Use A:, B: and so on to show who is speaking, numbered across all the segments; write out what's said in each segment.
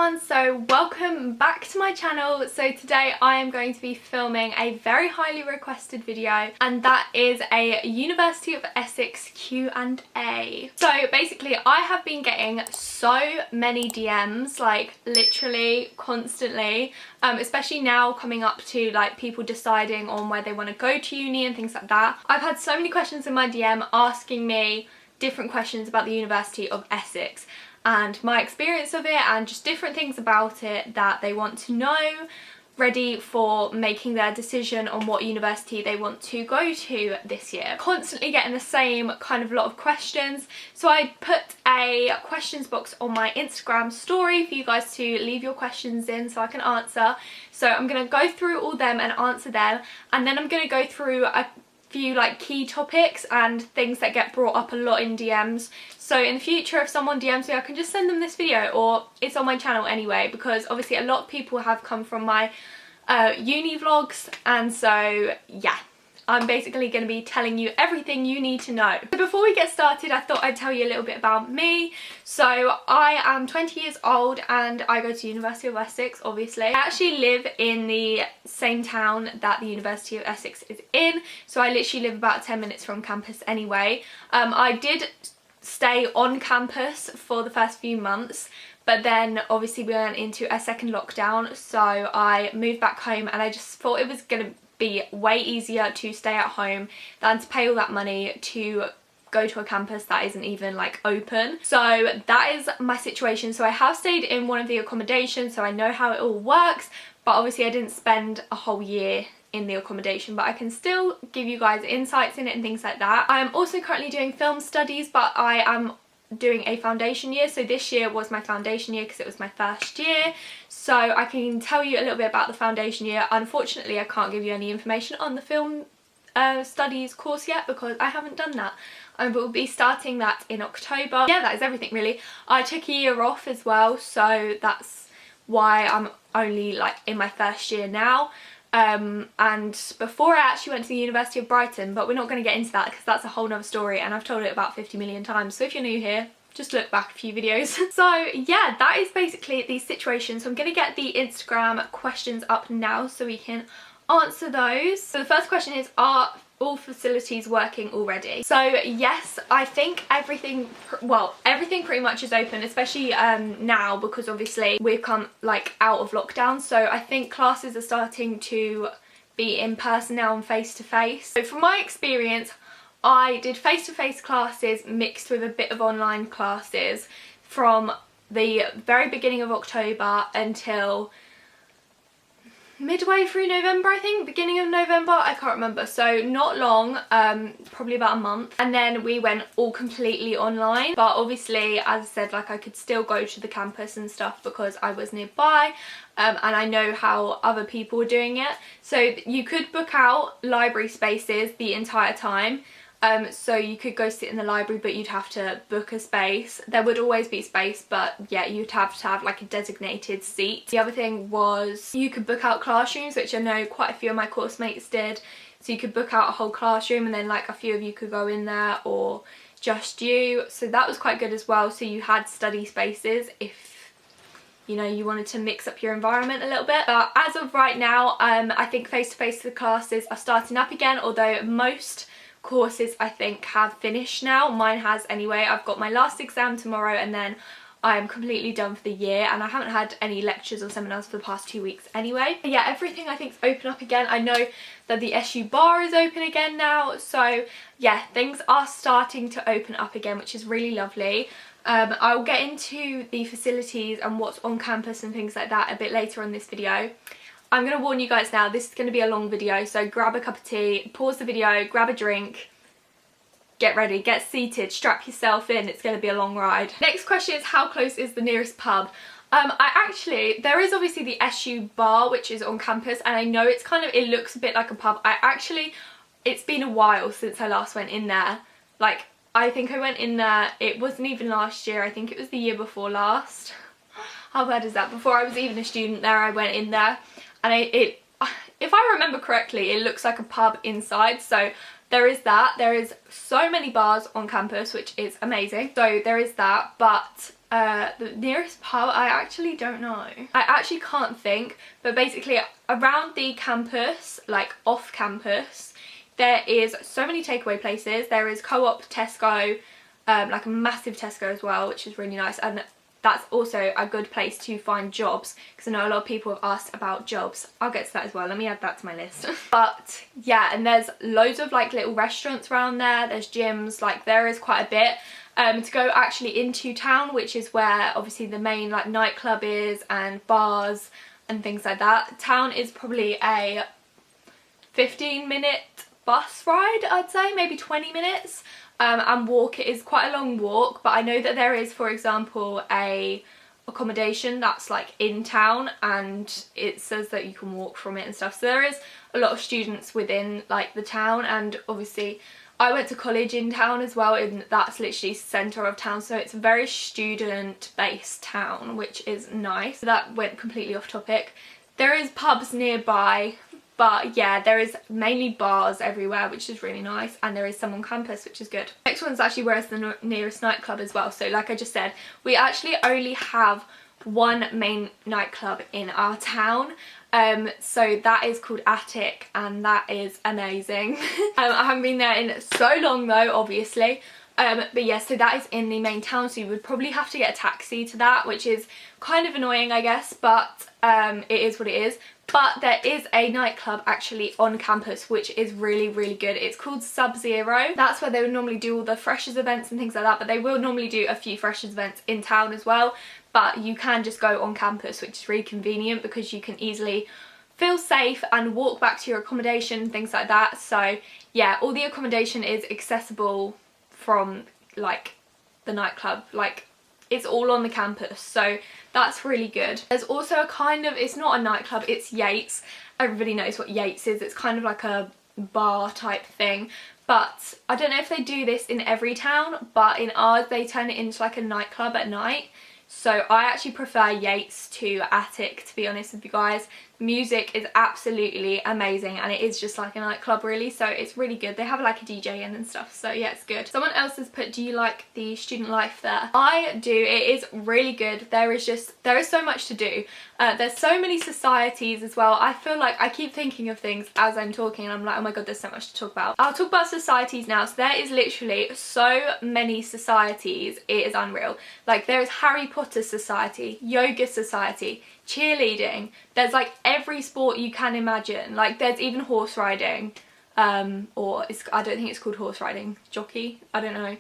A: everyone, so welcome back to my channel. So today I am going to be filming a very highly requested video, and that is a University of Essex Q&A. So basically I have been getting so many DMs, like literally constantly, especially now coming up to like people deciding on where they want to go to uni and things like that. I've had so many questions in my DM asking me different questions about the University of Essex and my experience of it and just different things about it that they want to know, ready for making their decision on what university they want to go to this year. Constantly getting the same kind of lot of questions, so I put a questions box on my Instagram story for you guys to leave your questions in so I can answer. So I'm going to go through all them and answer them, and then I'm going to go through a few like key topics and things that get brought up a lot in DMs. So in the future, if someone DMs me, I can just send them this video, or it's on my channel anyway, because obviously a lot of people have come from my uni vlogs, and so yeah, I'm basically going to be telling you everything you need to know. So before we get started, I thought I'd tell you a little bit about me. So I am 20 years old and I go to University of Essex, obviously. I actually live in the same town that the University of Essex is in, so I literally live about 10 minutes from campus anyway. I did stay on campus for the first few months, but then obviously we went into a second lockdown, so I moved back home, and I just thought it was going to be way easier to stay at home than to pay all that money to go to a campus that isn't even like open. So that is my situation. So I have stayed in one of the accommodations, so I know how it all works, but obviously I didn't spend a whole year in the accommodation, but I can still give you guys insights in it and things like that. I'm also currently doing film studies, but I am doing a foundation year, so this year was my foundation year because it was my first year, so I can tell you a little bit about the foundation year. Unfortunately I can't give you any information on the film studies course yet because I haven't done that. I will be starting that in October. Yeah, that is everything really. I took a year off as well, so that's why I'm only like in my first year now. And before I actually went to the University of Brighton, but we're not going to get into that because that's a whole nother story and I've told it about 50 million times, so if you're new here, just look back a few videos. So yeah, that is basically the situation. So I'm going to get the Instagram questions up now so we can answer those. So the first question is, are all facilities working already? So yes, I think everything pretty much is open, especially now because obviously we've come like out of lockdown, so I think classes are starting to be in person now and face to face. So from my experience, I did face-to-face classes mixed with a bit of online classes from the very beginning of October until midway through November, I think, beginning of November, I can't remember, so not long, probably about a month, and then we went all completely online. But obviously, as I said, like I could still go to the campus and stuff because I was nearby, and I know how other people were doing it. So you could book out library spaces the entire time. So you could go sit in the library, but you'd have to book a space. There would always be space, but yeah, you'd have to have like a designated seat. The other thing was you could book out classrooms, which I know quite a few of my course mates did. So you could book out a whole classroom and then like a few of you could go in there, or just you. So that was quite good as well. So you had study spaces if, you know, you wanted to mix up your environment a little bit. But as of right now, I think face-to-face classes are starting up again, although most courses I think have finished now. Mine has anyway. I've got my last exam tomorrow and then I am completely done for the year, and I haven't had any lectures or seminars for the past 2 weeks anyway. But yeah, everything I think is open up again. I know that the SU bar is open again now, so yeah, things are starting to open up again, which is really lovely. I'll get into the facilities and what's on campus and things like that a bit later on this video. I'm going to warn you guys now, this is going to be a long video, so grab a cup of tea, pause the video, grab a drink, get ready, get seated, strap yourself in, it's going to be a long ride. Next question is, how close is the nearest pub? There is obviously the SU bar, which is on campus, and I know it's kind of, it looks a bit like a pub. It's been a while since I last went in there. Like, I think I went in there, it wasn't even last year, I think it was the year before last. How bad is that? Before I was even a student there, I went in there. And if I remember correctly, it looks like a pub inside, so there is that. There is so many bars on campus, which is amazing. So there is that, but The nearest pub, I actually don't know. I actually can't think, but basically around the campus, like off campus, there is so many takeaway places. There is Co-op, Tesco, like a massive Tesco as well, which is really nice, and that's also a good place to find jobs, because I know a lot of people have asked about jobs. I'll get to that as well, let me add that to my list. But yeah, and there's loads of like little restaurants around there, there's gyms, like there is quite a bit. To go actually into town, which is where obviously the main like nightclub is, and bars and things like that. Town is probably a 15-minute bus ride, I'd say, maybe 20 minutes. And walk, it is quite a long walk, but I know that there is, for example, a accommodation that's like in town, and it says that you can walk from it and stuff. So there is a lot of students within like the town, and obviously I went to college in town as well, and that's literally centre of town, so it's a very student based town, which is nice. So that went completely off topic. There is pubs nearby, but yeah, there is mainly bars everywhere, which is really nice, and there is some on campus, which is good. Next one's actually where it's the nearest nightclub as well. So like I just said, we actually only have one main nightclub in our town. So that is called Attic, and that is amazing. I haven't been there in so long though, obviously. But yeah, so that is in the main town, so you would probably have to get a taxi to that, which is kind of annoying, I guess, but it is what it is. But there is a nightclub actually on campus, which is really, really good. It's called Sub-Zero. That's where they would normally do all the freshers events and things like that, but they will normally do a few freshers events in town as well. But you can just go on campus, which is really convenient because you can easily feel safe and walk back to your accommodation, things like that. So yeah, all the accommodation is accessible from like the nightclub, like it's all on the campus, so that's really good. There's also a kind of, it's not a nightclub, it's Yates. Everybody knows what Yates is. It's kind of like a bar type thing, but I don't know if they do this in every town, but in ours they turn it into like a nightclub at night. So I actually prefer Yates to Attic, to be honest with you guys. Music is absolutely amazing, and it is just like a nightclub really, so it's really good. They have like a DJ in and stuff, so yeah, it's good. Someone else has put, do you like the student life there? I do. It is really good. There is so much to do. There's so many societies as well. I feel like I keep thinking of things as I'm talking, and I'm like, oh my god, there's so much to talk about. I'll talk about societies now. So there is literally so many societies, it is unreal. Like there is Harry Potter Society, Yoga Society, cheerleading, there's like every sport you can imagine. Like there's even horse riding, or I don't think it's called horse riding, jockey, I don't know.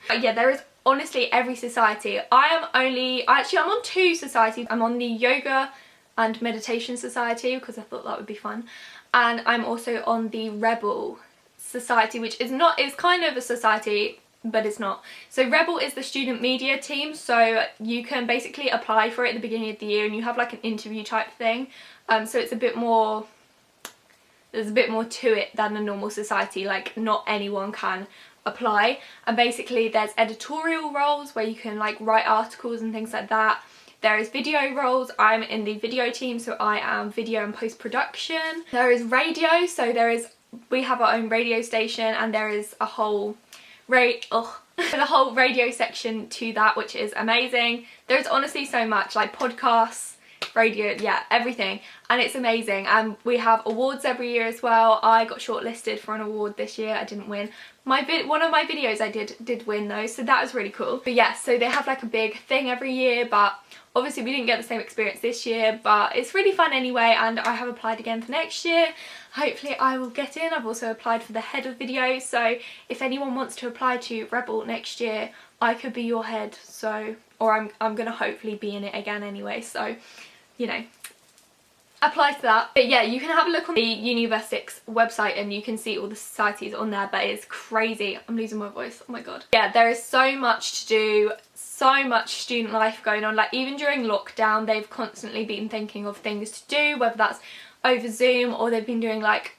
A: But yeah, there is honestly every society. I'm on two societies. I'm on the Yoga and Meditation Society because I thought that would be fun, and I'm also on the Rebel Society, which is kind of a society, but it's not. So Rebel is the student media team, so you can basically apply for it at the beginning of the year, and you have like an interview type thing. So it's a bit more, there's a bit more to it than a normal society. Like not anyone can apply, and basically there's editorial roles where you can like write articles and things like that. There is video roles. I'm in the video team, so I am video and post-production. There is radio, so we have our own radio station, and there is a whole the whole radio section to that, which is amazing. There's honestly so much, like podcasts, radio, yeah, everything, and it's amazing. And we have awards every year as well. I got shortlisted for an award this year. I didn't win. One of my videos I did win though, so that was really cool. But yeah, so they have like a big thing every year, but obviously we didn't get the same experience this year, but it's really fun anyway, and I have applied again for next year. Hopefully I will get in. I've also applied for the head of video, so if anyone wants to apply to Rebel next year, I could be your head, so, or I'm gonna hopefully be in it again anyway, so, you know, apply to that. But yeah, you can have a look on the UNI of ESSEX website and you can see all the societies on there, but it's crazy. I'm losing my voice, oh my god. Yeah, there is so much to do, so much student life going on. Like even during lockdown, they've constantly been thinking of things to do, whether that's over Zoom, or they've been doing like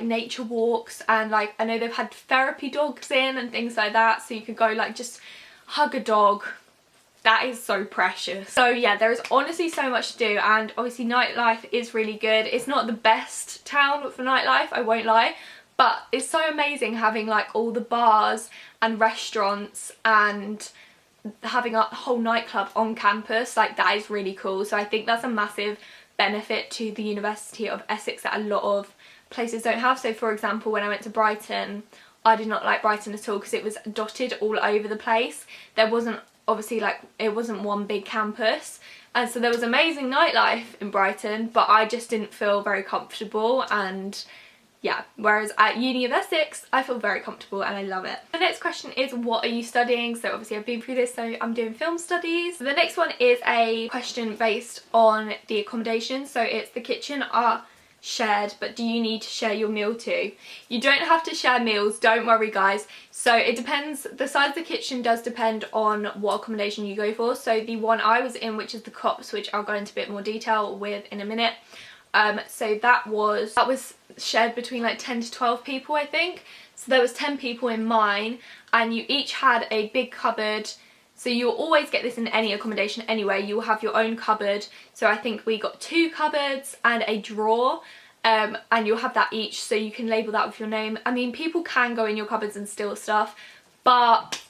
A: nature walks, and like I know they've had therapy dogs in and things like that, so you could go like just hug a dog. That is so precious. So yeah, there is honestly so much to do, and obviously nightlife is really good. It's not the best town for nightlife, I won't lie, but it's so amazing having like all the bars and restaurants and having a whole nightclub on campus, like that is really cool. So I think that's a massive benefit to the University of Essex that a lot of places don't have. So for example, when I went to Brighton, I did not like Brighton at all because it was dotted all over the place. There wasn't, obviously, like, it wasn't one big campus, and so there was amazing nightlife in Brighton, but I just didn't feel very comfortable. And yeah, whereas at Uni of Essex I feel very comfortable and I love it. The next question is, what are you studying? So obviously I've been through this, so I'm doing film studies. The next one is a question based on the accommodation. So it's the kitchen are shared, but do you need to share your meal too? You don't have to share meals, don't worry guys. So it depends, the size of the kitchen does depend on what accommodation you go for. So the one I was in, which is the Cops, which I'll go into a bit more detail with in a minute, so that was shared between like 10 to 12 people, I think. So there was 10 people in mine, and you each had a big cupboard. So you'll always get this in any accommodation anyway, you'll have your own cupboard. So I think we got 2 cupboards and a drawer, and you'll have that each, so you can label that with your name. I mean, people can go in your cupboards and steal stuff, but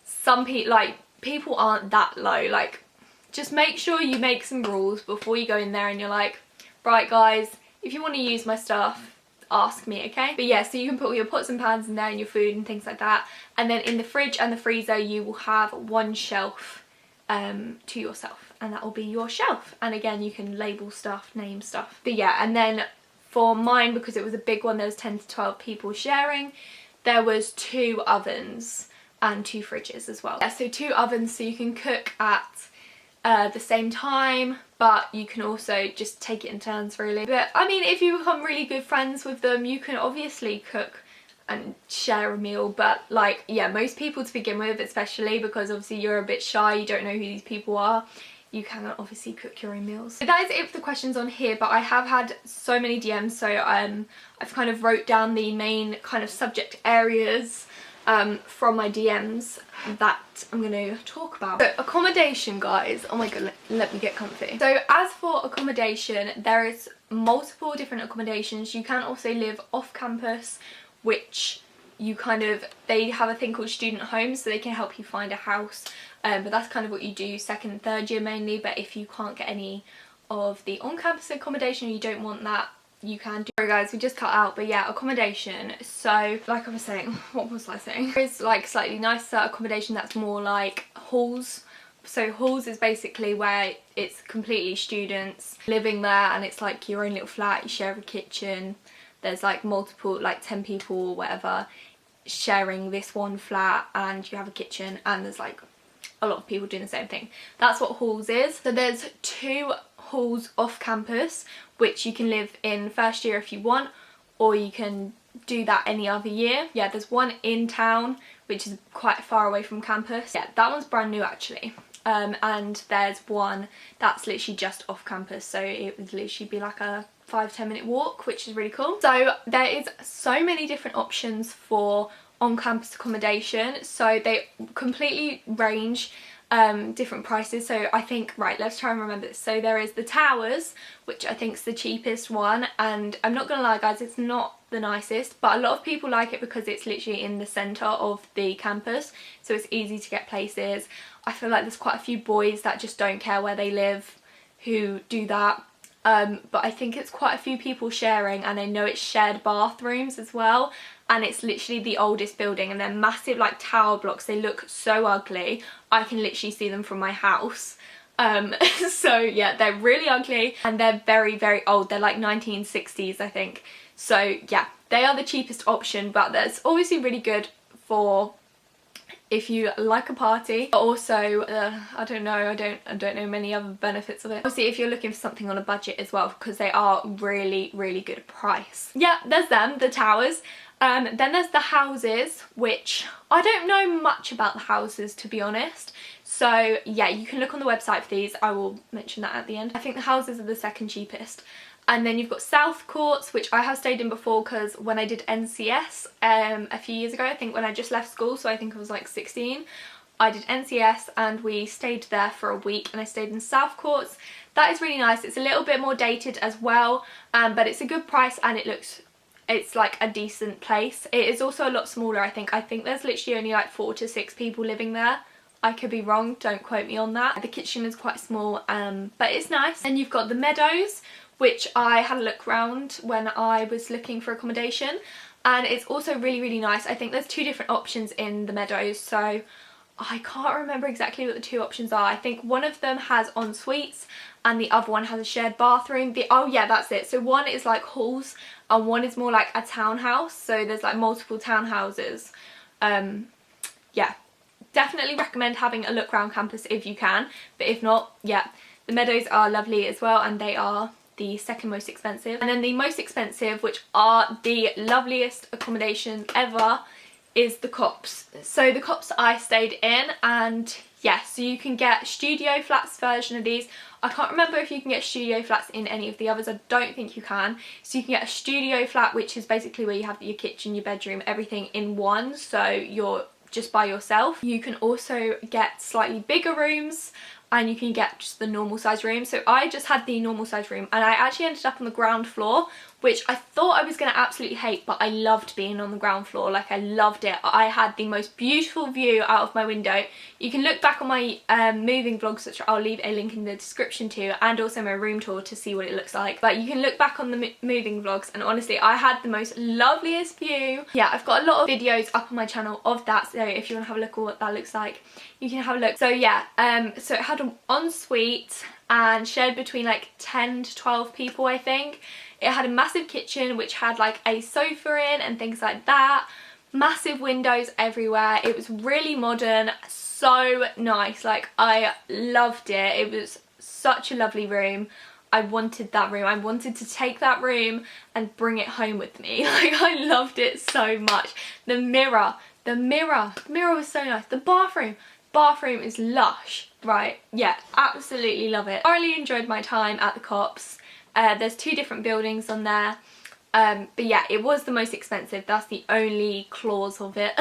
A: some people, like, people aren't that low. Like, just make sure you make some rules before you go in there and you're like, right guys, if you want to use my stuff, ask me, okay? But yeah, so you can put all your pots and pans in there and your food and things like that. And then in the fridge and the freezer you will have one shelf to yourself, and that will be your shelf. And again, you can label stuff, name stuff. But yeah, and then for mine, because it was a big one, there was 10 to 12 people sharing, there was 2 ovens and 2 fridges as well. Yeah, so 2 ovens, so you can cook at the same time, but you can also just take it in turns really. But I mean, if you become really good friends with them, you can obviously cook and share a meal. But like, yeah, most people to begin with, especially because obviously you're a bit shy, you don't know who these people are, you can obviously cook your own meals. So that is it for the questions on here, but I have had so many DMs, so I've kind of wrote down the main kind of subject areas from my DMs that I'm going to talk about. So accommodation, guys, oh my god, let me get comfy. So as for accommodation, there is multiple different accommodations. You can also live off campus, which you kind of, they have a thing called student homes, so they can help you find a house, but that's kind of what you do 2nd and 3rd year mainly. But if you can't get any of the on-campus accommodation, you don't want that, you can do. Sorry guys, we just cut out. But yeah, accommodation, so like I was saying, what was I saying? There's like slightly nicer accommodation that's more like halls. So halls is basically where it's completely students living there, and it's like your own little flat, you share a kitchen, there's like multiple, like 10 people or whatever sharing this one flat, and you have a kitchen, and there's like a lot of people doing the same thing. That's what halls is. So there's 2 halls off campus, which you can live in 1st year if you want, or you can do that any other year. Yeah, there's one in town, which is quite far away from campus. Yeah, that one's brand new actually. And there's one that's literally just off campus, so it would literally be like a 5-10 minute walk, which is really cool. So there is so many different options for on-campus accommodation, so they completely range different prices. So I think, right, let's try and remember this. So there is the Towers, which I think is the cheapest one, and I'm not gonna lie guys, it's not the nicest, but a lot of people like it because it's literally in the centre of the campus, so it's easy to get places. I feel like there's quite a few boys that just don't care where they live who do that, but I think it's quite a few people sharing, and I know it's shared bathrooms as well, and it's literally the oldest building, and they're massive like tower blocks. They look so ugly, I can literally see them from my house. So yeah, they're really ugly, and they're very, very old. They're like 1960s I think. So yeah, they are the cheapest option, but that's obviously really good for if you like a party, but also I don't know, I don't know many other benefits of it. Obviously if you're looking for something on a budget as well, because they are really, really good price. Yeah, there's them, the Towers. Then there's the houses, which I don't know much about the houses, to be honest. So yeah, you can look on the website for these. I will mention that at the end. I think the houses are the 2nd cheapest. And then you've got South Courts, which I have stayed in before because when I did NCS a few years ago, I think when I just left school, so I think I was like 16, I did NCS and we stayed there for a week, and I stayed in South Courts. That is really nice. It's a little bit more dated as well, but it's a good price, and it's like a decent place. It is also a lot smaller, I think. I think there's literally only like 4 to 6 people living there. I could be wrong, don't quote me on that. The kitchen is quite small, but it's nice. And you've got the meadows, which I had a look around when I was looking for accommodation, and it's also really, really nice. I think there's 2 different options in the meadows, so I can't remember exactly what the 2 options are. I think one of them has en suites and the other one has a shared bathroom. Oh yeah, that's it. So one is like halls and one is more like a townhouse, so there's like multiple townhouses. Yeah, definitely recommend having a look around campus if you can, but if not, yeah, the meadows are lovely as well, and they are the second most expensive. And then the most expensive, which are the loveliest accommodation ever, is the Cops. So the Cops I stayed in, and yes, so you can get studio flats version of these. I can't remember if you can get studio flats in any of the others. I don't think you can. So you can get a studio flat, which is basically where you have your kitchen, your bedroom, everything in one, so you're just by yourself. You can also get slightly bigger rooms, and you can get just the normal size room. So I just had the normal size room, and I actually ended up on the ground floor, which I thought I was going to absolutely hate, but I loved being on the ground floor. Like, I loved it. I had the most beautiful view out of my window. You can look back on my moving vlogs, which I'll leave a link in the description to, and also my room tour to see what it looks like. But you can look back on the moving vlogs, and honestly, I had the most loveliest view. Yeah, I've got a lot of videos up on my channel of that, so if you want to have a look at what that looks like, you can have a look. So yeah, so it had an ensuite and shared between like 10 to 12 people, I think. It had a massive kitchen which had like a sofa in and things like that. Massive windows everywhere. It was really modern, so nice. Like, I loved it. It was such a lovely room. I wanted that room. I wanted to take that room and bring it home with me. Like, I loved it so much. The mirror was so nice. The bathroom is lush, right? Yeah, absolutely love it. I really enjoyed my time at the Cops. There's 2 different buildings on there, but yeah, it was the most expensive. That's the only clause of it.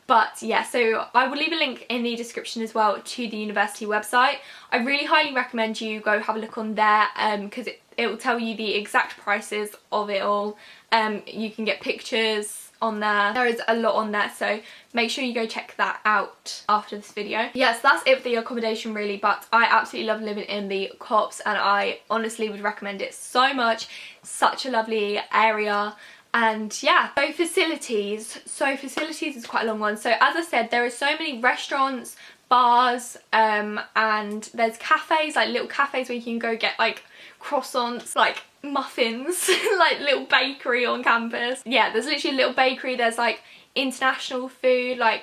A: But yeah, so I will leave a link in the description as well to the university website. I really highly recommend you go have a look on there, because it will tell you the exact prices of it all. You can get pictures on there. There is a lot on there, so make sure you go check that out after this video. Yes, that's it for the accommodation really, but I absolutely love living in the Cops, and I honestly would recommend it so much. Such a lovely area. And yeah, so facilities is quite a long one. So as I said, there are so many restaurants, bars, and there's cafes, like little cafes where you can go get like croissants, like muffins, like little bakery on campus. Yeah, there's literally a little bakery. There's like international food. Like,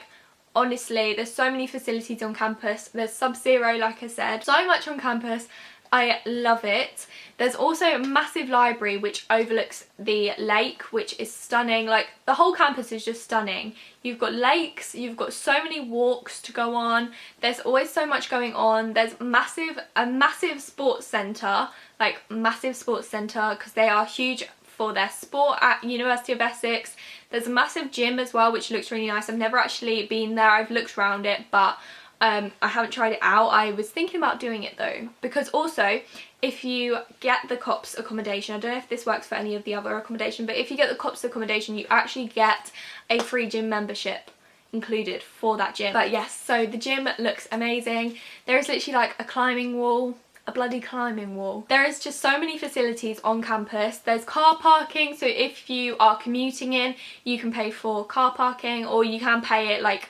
A: honestly, there's so many facilities on campus. There's Sub-Zero, like I said, so much on campus. I love it. There's also a massive library which overlooks the lake, which is stunning. Like, the whole campus is just stunning. You've got lakes, you've got so many walks to go on. There's always so much going on. There's a massive sports centre, like massive sports centre, because they are huge for their sport at University of Essex. There's a massive gym as well, which looks really nice. I've never actually been there. I've looked around it, but I haven't tried it out. I was thinking about doing it though, because also if you get the Cops accommodation, I don't know if this works for any of the other accommodation, but if you get the Cops accommodation, you actually get a free gym membership included for that gym. But yes, so the gym looks amazing. There is literally like a climbing wall, a bloody climbing wall. There is just so many facilities on campus. There's car parking, so if you are commuting in, you can pay for car parking, or you can pay it like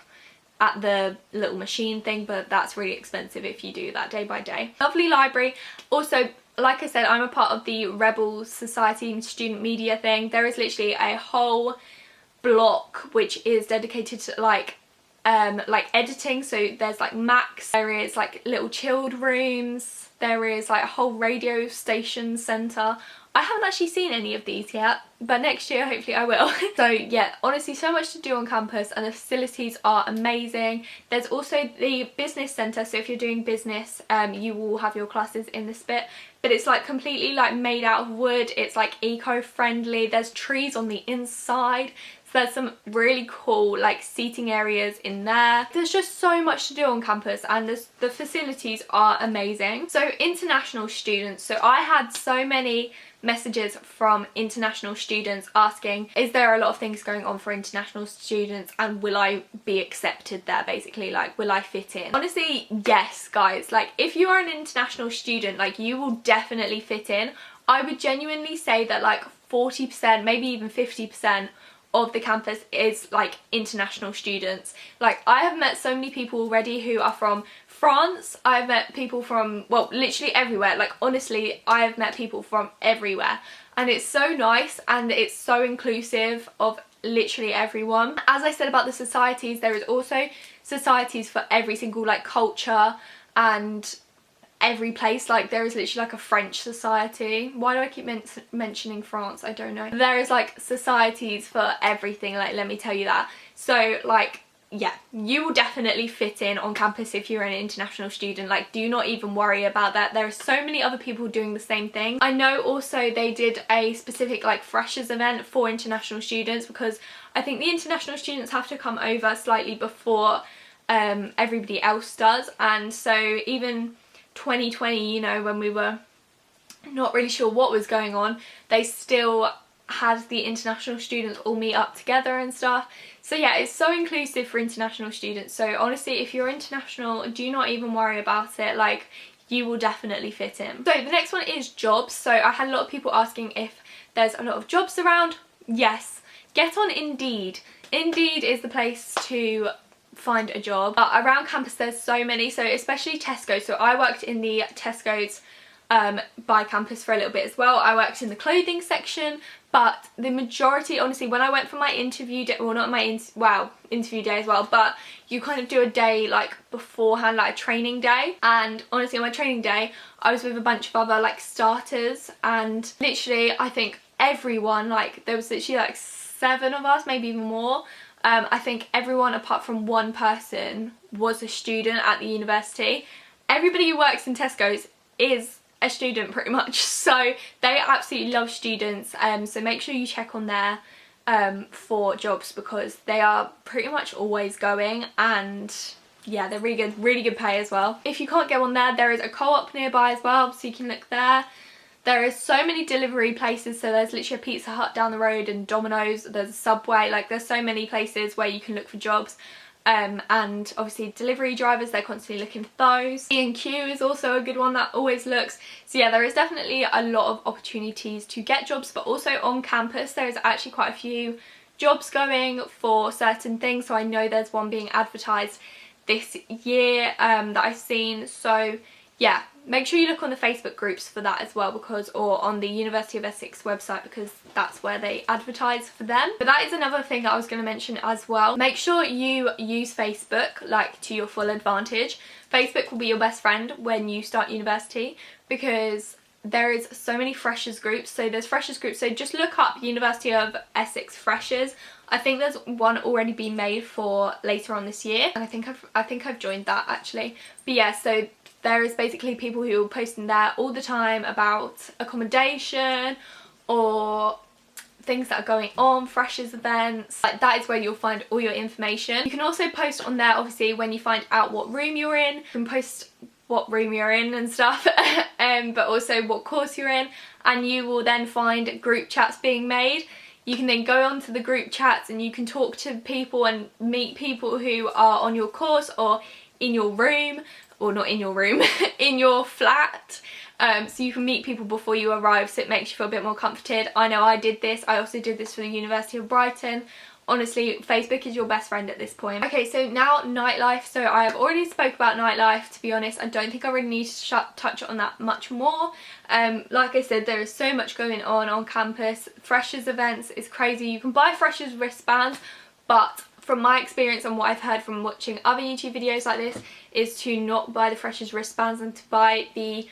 A: at the little machine thing, but that's really expensive if you do that day by day. Lovely library. Also, like I said, I'm a part of the Rebel Society student media thing. There is literally a whole block which is dedicated to like editing. So there's like Macs, there is like little chilled rooms, there is like a whole radio station centre. I haven't actually seen any of these yet, but next year hopefully I will. So yeah, honestly, so much to do on campus, and the facilities are amazing. There's also the business centre, so if you're doing business, you will have your classes in this bit, but it's like completely like made out of wood. It's like eco-friendly. There's trees on the inside. So there's some really cool like seating areas in there. There's just so much to do on campus, and the facilities are amazing. So international students, so I had so many messages from international students asking, is there a lot of things going on for international students and will I be accepted there, basically, like will I fit in? Honestly, yes guys, like if you are an international student, like you will definitely fit in. I would genuinely say that like 40%, maybe even 50% of the campus is like international students. Like I have met so many people already who are from France. I've met people from, well, literally everywhere. Like honestly, I have met people from everywhere and it's so nice and it's so inclusive of literally everyone. As I said about the societies, there is also societies for every single like culture and every place. Like there is literally like a French society. Why do I keep mentioning France? I don't know. There is like societies for everything, like let me tell you that. So like yeah, you will definitely fit in on campus if you're an international student. Like do not even worry about that. There are so many other people doing the same thing. I know also they did a specific like freshers event for international students because I think the international students have to come over slightly before everybody else does, and so even 2020, you know, when we were not really sure what was going on, they still had the international students all meet up together and stuff. So yeah, it's so inclusive for international students. So honestly, if you're international, do not even worry about it. Like you will definitely fit in. So the next one is jobs. So I had a lot of people asking if there's a lot of jobs around. Yes, get on Indeed. Indeed is the place to find a job. Around campus there's so many, so especially Tesco. So I worked in the Tesco's by campus for a little bit as well. I worked in the clothing section, but the majority, honestly, when I went for my interview day, well not my interview day as well, but you kind of do a day like beforehand, like a training day, and honestly on my training day I was with a bunch of other like starters, and literally I think everyone, like there was literally like 7 of us, maybe even more. I think everyone apart from one person was a student at the university. Everybody who works in Tesco's is a student pretty much, so they absolutely love students. So make sure you check on there for jobs because they are pretty much always going, and yeah, they're really good pay as well. If you can't go on there is a co-op nearby as well, so you can look there. There is so many delivery places, so there's literally a Pizza Hut down the road and Domino's, there's a Subway, like there's so many places where you can look for jobs. And obviously delivery drivers, they're constantly looking for those. E&Q is also a good one that always looks. So yeah, there is definitely a lot of opportunities to get jobs, but also on campus there's actually quite a few jobs going for certain things. So I know there's one being advertised this year that I've seen. So yeah, make sure you look on the Facebook groups for that as well, because, or on the University of Essex website, because that's where they advertise for them. But that is another thing that I was going to mention as well. Make sure you use Facebook like to your full advantage. Facebook will be your best friend when you start university because there is so many freshers groups. So there's freshers groups, so just look up University of Essex freshers. I think there's one already being made for later on this year, and I think I've joined that actually. But yeah, so there is basically people who are posting there all the time about accommodation or things that are going on, freshers events. Like that is where you'll find all your information. You can also post on there obviously when you find out what room you're in. You can post what room you're in and stuff, but also what course you're in, and you will then find group chats being made. You can then go onto the group chats and you can talk to people and meet people who are on your course or in your room, or not in your room, in your flat. So you can meet people before you arrive, so it makes you feel a bit more comforted. I know I did this. I also did this for the University of Brighton. Honestly, Facebook is your best friend at this point. Okay, so now nightlife. So I have already spoke about nightlife, to be honest. I don't think I really need to touch on that much more. Like I said, there is so much going on campus. Freshers events is crazy. You can buy freshers wristbands, but from my experience and what I've heard from watching other YouTube videos like this is to not buy the freshers wristbands and to buy the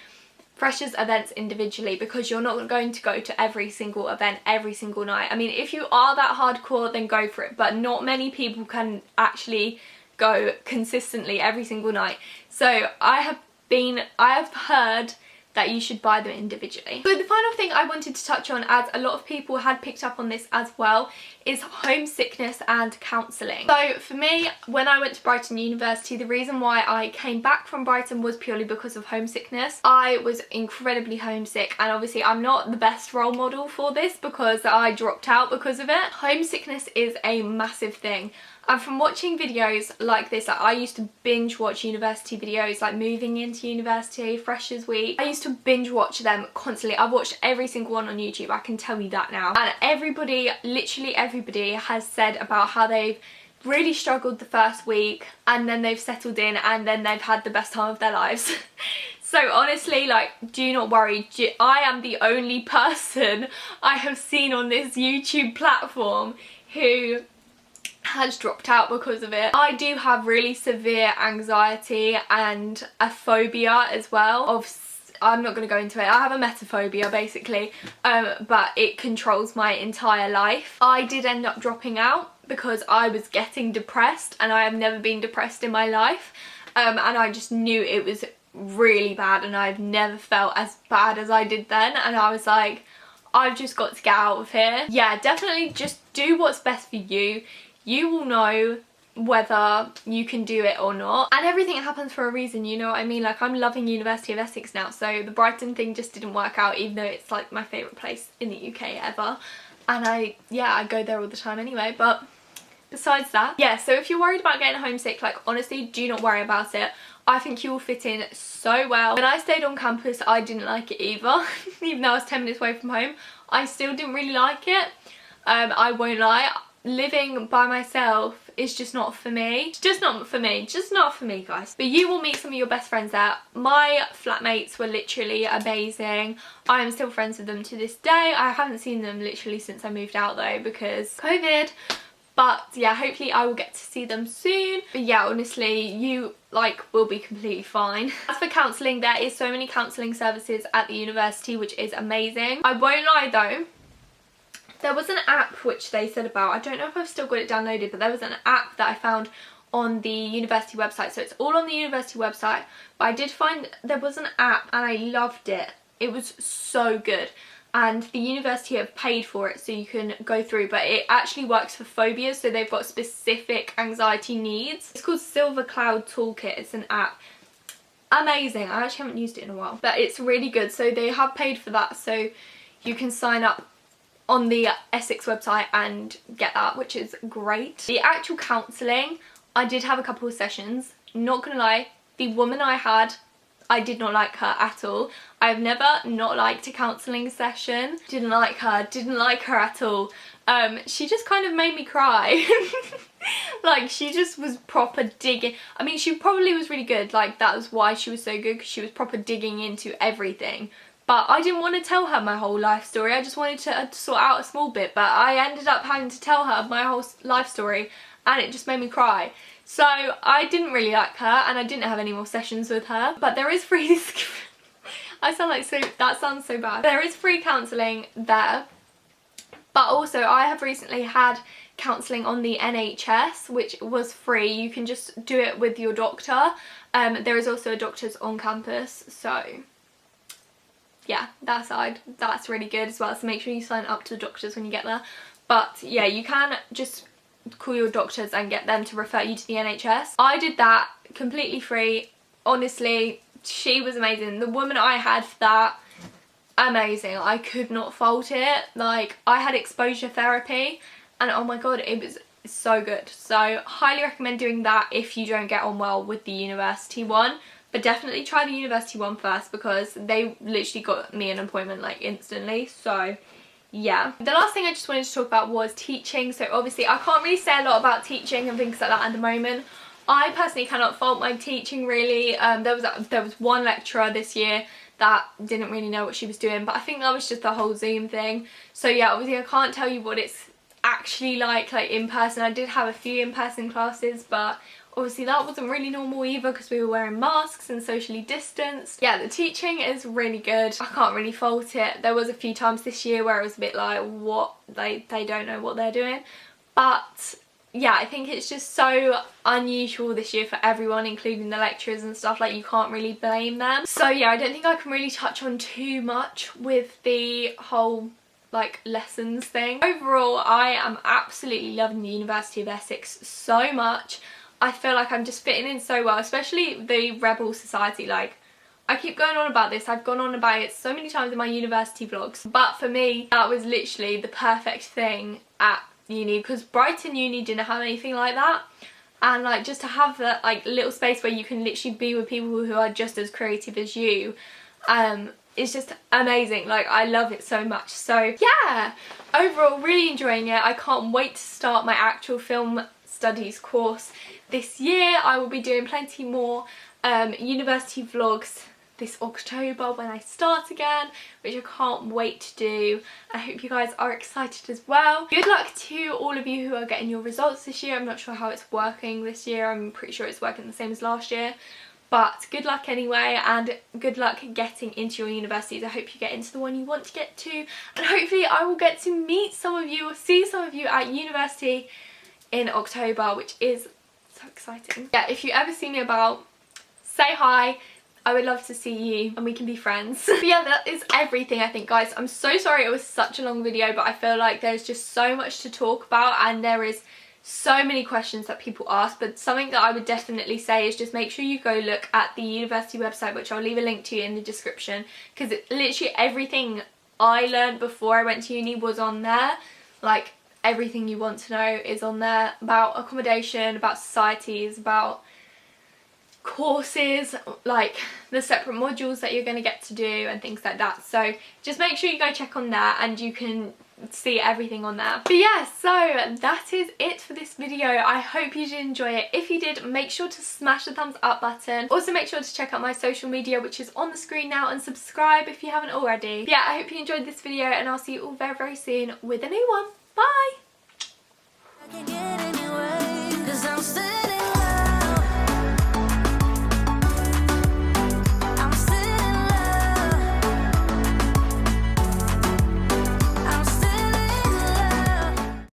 A: freshers events individually, because you're not going to go to every single event every single night. I mean, if you are that hardcore, then go for it, but not many people can actually go consistently every single night. So I have heard that you should buy them individually. So the final thing I wanted to touch on, as a lot of people had picked up on this as well, is homesickness and counselling. So for me, when I went to Brighton University, the reason why I came back from Brighton was purely because of homesickness. I was incredibly homesick, and obviously I'm not the best role model for this because I dropped out because of it. Homesickness is a massive thing. And from watching videos like this, like I used to binge watch university videos, like moving into university, Freshers Week. I used to binge watch them constantly. I've watched every single one on YouTube, I can tell you that now. And everybody, literally everybody, has said about how they've really struggled the first week and then they've settled in and then they've had the best time of their lives. So honestly, like, do not worry. I am the only person I have seen on this YouTube platform who has dropped out because of it. I do have really severe anxiety and a phobia as well of, I'm not going to go into it, I have a metaphobia basically, but it controls my entire life. I did end up dropping out because I was getting depressed, and I have never been depressed in my life, and I just knew it was really bad, and I've never felt as bad as I did then, and I was like, I've just got to get out of here. Yeah, definitely just do what's best for you. You will know whether you can do it or not, and everything happens for a reason, you know what I mean? Like, I'm loving University of Essex now, so the Brighton thing just didn't work out, even though it's like my favourite place in the UK ever, and I go there all the time anyway. But besides that, yeah, so if you're worried about getting homesick, like, honestly, do not worry about it. I think you will fit in so well. When I stayed on campus, I didn't like it either. Even though I was 10 minutes away from home, I still didn't really like it. I won't lie. Living by myself is just not for me. It's just not for me. Just not for me, guys. But you will meet some of your best friends there. My flatmates were literally amazing. I am still friends with them to this day. I haven't seen them literally since I moved out though, because COVID. But yeah, hopefully I will get to see them soon. But yeah, honestly, you will be completely fine. As for counselling, there is so many counselling services at the university, which is amazing. I won't lie though, there was an app which they said about, I don't know if I've still got it downloaded, but there was an app that I found on the university website. So it's all on the university website, but I did find there was an app and I loved it. It was so good. And the university have paid for it so you can go through, but it actually works for phobias, so they've got specific anxiety needs. It's called Silver Cloud Toolkit. It's an app. Amazing. I actually haven't used it in a while, but it's really good. So they have paid for that, so you can sign up on the Essex website and get that, which is great. The actual counselling, I did have a couple of sessions. Not gonna lie, the woman I had, I did not like her at all. I've never not liked a counselling session. Didn't like her at all. She just kind of made me cry. Like, she just was proper digging. I mean, she probably was really good. Like, that was why she was so good, because she was proper digging into everything. But I didn't want to tell her my whole life story. I just wanted to sort out a small bit. But I ended up having to tell her my whole life story, and it just made me cry. So I didn't really like her, and I didn't have any more sessions with her. But there is free... I sound like that sounds so bad. There is free counselling there. But also, I have recently had counselling on the NHS, which was free. You can just do it with your doctor. There is also a doctor's on campus, so... yeah, that side, that's really good as well, so make sure you sign up to the doctors when you get there. But yeah, you can just call your doctors and get them to refer you to the NHS. I did that completely free. Honestly, she was amazing. The woman I had for that, amazing. I could not fault it. Like, I had exposure therapy, and oh my god, it was so good. So highly recommend doing that if you don't get on well with the university one. But definitely try the university one first, because they literally got me an appointment like instantly. So yeah. The last thing I just wanted to talk about was teaching. So obviously I can't really say a lot about teaching and things like that at the moment. I personally cannot fault my teaching really. There was one lecturer this year that didn't really know what she was doing, but I think that was just the whole Zoom thing. So yeah, obviously I can't tell you what it's actually like in person. I did have a few in-person classes, but obviously that wasn't really normal either, because we were wearing masks and socially distanced. Yeah, the teaching is really good. I can't really fault it. There was a few times this year where it was a bit like, what, they don't know what they're doing. But yeah, I think it's just so unusual this year for everyone, including the lecturers and stuff. Like, you can't really blame them. So yeah, I don't think I can really touch on too much with the whole like lessons thing. Overall, I am absolutely loving the University of Essex so much. I feel like I'm just fitting in so well, especially the Rebel Society. Like, I keep going on about this, I've gone on about it so many times in my university vlogs, but for me that was literally the perfect thing at uni, because Brighton Uni didn't have anything like that. And like, just to have that like little space where you can literally be with people who are just as creative as you, it's just amazing. Like, I love it so much. So yeah, overall really enjoying it. I can't wait to start my actual film studies course this year. I will be doing plenty more university vlogs this October when I start again, which I can't wait to do. I hope you guys are excited as well. Good luck to all of you who are getting your results this year. I'm not sure how it's working this year. I'm pretty sure it's working the same as last year. But good luck anyway, and good luck getting into your universities. I hope you get into the one you want to get to, and hopefully I will get to meet some of you or see some of you at university in October, which is so exciting. Yeah, if you ever see me about, say hi. I would love to see you and we can be friends. But yeah, that is everything, I think, guys. I'm so sorry it was such a long video, but I feel like there's just so much to talk about and there is so many questions that people ask. But something that I would definitely say is just make sure you go look at the university website, which I'll leave a link to in the description, because literally everything I learned before I went to uni was on there. Like, everything you want to know is on there, about accommodation, about societies, about courses, like the separate modules that you're going to get to do and things like that. So just make sure you go check on that and you can see everything on there. But yeah, so that is it for this video. I hope you did enjoy it. If you did, make sure to smash the thumbs up button. Also make sure to check out my social media, which is on the screen now, and subscribe if you haven't already. But yeah, I hope you enjoyed this video and I'll see you all very, very soon with a new one. Bye!